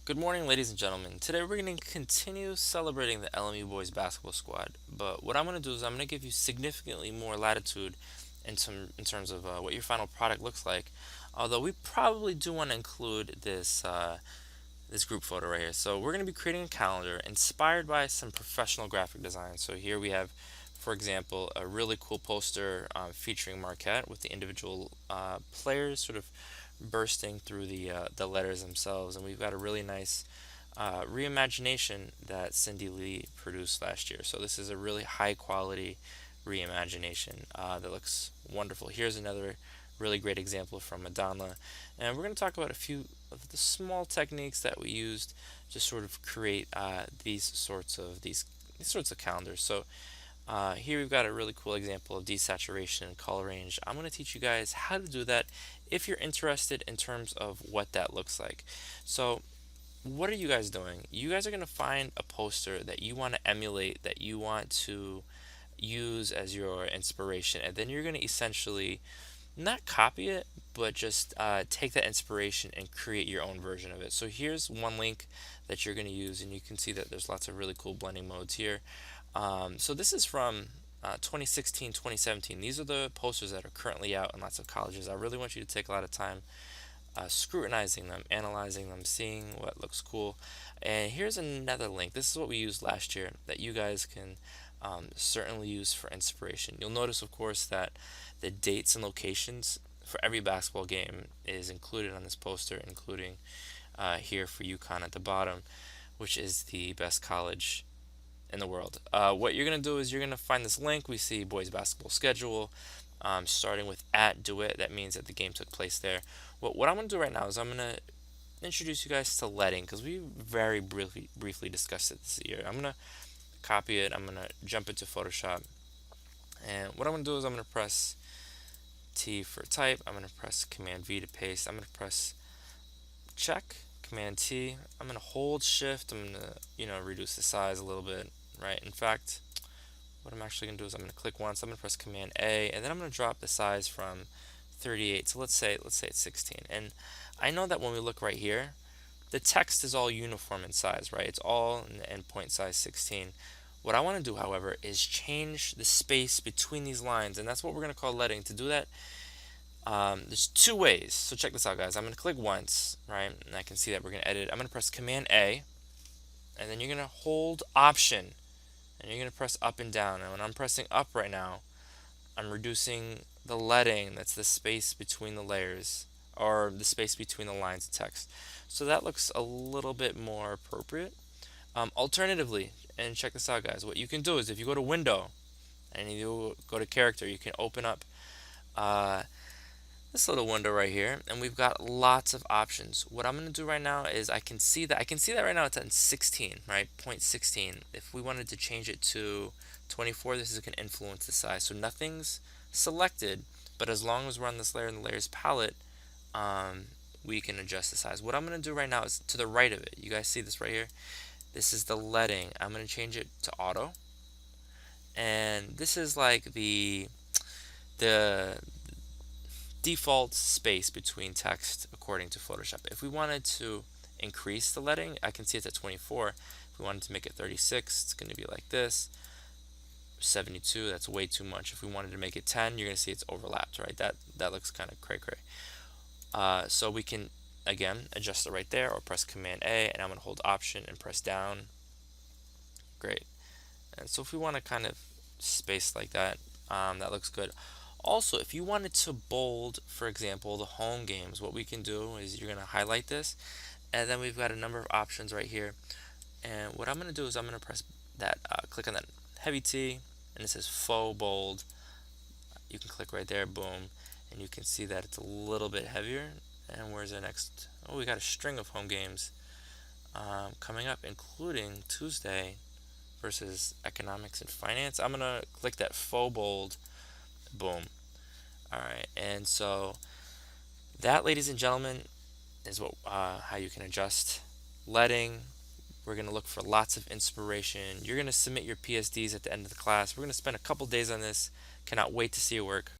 Good morning, ladies and gentlemen. Today we're going to continue celebrating the LMU boys basketball squad. But what I'm going to do is I'm going to give you significantly more latitude in terms of what your final product looks like. Although we probably do want to include this group photo right here. So we're going to be creating a calendar inspired by some professional graphic design. So here we have, for example, a really cool poster featuring Marquette with the individual players sort of bursting through the letters themselves, and we've got a really nice reimagination that Cindy Lee produced last year. So this is a really high quality reimagination that looks wonderful. Here's another really great example from Madonna, and we're going to talk about a few of the small techniques that we used to sort of create these sorts of calendars. So here we've got a really cool example of desaturation and color range. I'm going to teach you guys how to do that if you're interested in terms of what that looks like. So what are you guys doing? You guys are going to find a poster that you want to emulate, that you want to use as your inspiration, and then you're going to essentially not copy it, but just take that inspiration and create your own version of it. So here's one link that you're going to use, and you can see that there's lots of really cool blending modes here. So this is from 2016, 2017. These are the posters that are currently out in lots of colleges. I really want you to take a lot of time scrutinizing them, analyzing them, seeing what looks cool. And here's another link. This is what we used last year that you guys can certainly use for inspiration. You'll notice, of course, that the dates and locations for every basketball game is included on this poster, including here for UConn at the bottom, which is the best college in the world. What you're going to do is you're going to find this link. We see boys basketball schedule starting with @DeWitt. That means that the game took place there. What I'm going to do right now is I'm going to introduce you guys to letting, because we very briefly discussed it this year. I'm going to copy it. I'm going to jump into Photoshop. And what I'm going to do is I'm going to press T for type. I'm going to press Command V to paste. I'm going to press check, Command T. I'm going to hold Shift. I'm going to reduce the size a little bit, right? In fact, what I'm actually going to do is I'm going to click once. I'm going to press Command A, and then I'm going to drop the size from 38. So let's say it's 16. And I know that when we look right here, the text is all uniform in size, right? It's all in the endpoint size 16. What I want to do, however, is change the space between these lines, and that's what we're going to call letting. To do that, there's two ways. So check this out, guys. I'm going to click once, right? And I can see that we're going to edit. I'm going to press Command A, and then you're going to hold Option, and you're going to press up and down. And when I'm pressing up right now, I'm reducing the letting. That's the space between the layers, or the space between the lines of text. So that looks a little bit more appropriate. Alternatively, and check this out, guys, what you can do is if you go to Window and you go to Character, you can open up this little window right here, and we've got lots of options. What I'm going to do right now is I can see that right now it's at 16, right? 0.16. If we wanted to change it to 24, this is going to influence the size. So nothing's selected, but as long as we're on this layer in the layers palette, we can adjust the size. What I'm going to do right now is to the right of it. You guys see this right here? This is the letting. I'm going to change it to auto, and this is like the default space between text according to Photoshop. If we wanted to increase the letting, I can see it's at 24. If we wanted to make it 36, it's going to be like this. 72, that's way too much. If we wanted to make it 10, you're going to see it's overlapped, right? That looks kind of cray-cray. So we can, again, adjust it right there, or press Command A, and I'm going to hold Option and press down. Great. And so if we want to kind of space like that, that looks good. Also, if you wanted to bold, for example, the home games, what we can do is you're going to highlight this, and then we've got a number of options right here. And what I'm going to do is I'm going to press that, click on that heavy T, and it says Faux Bold. You can click right there, boom, and you can see that it's a little bit heavier. And where's the next? Oh, we got a string of home games coming up, including Tuesday versus Economics and Finance. I'm going to click that Faux Bold. Boom. Alright, and so that, ladies and gentlemen, is how you can adjust letting. We're going to look for lots of inspiration. You're going to submit your PSDs at the end of the class. We're going to spend a couple days on this. Cannot wait to see your work.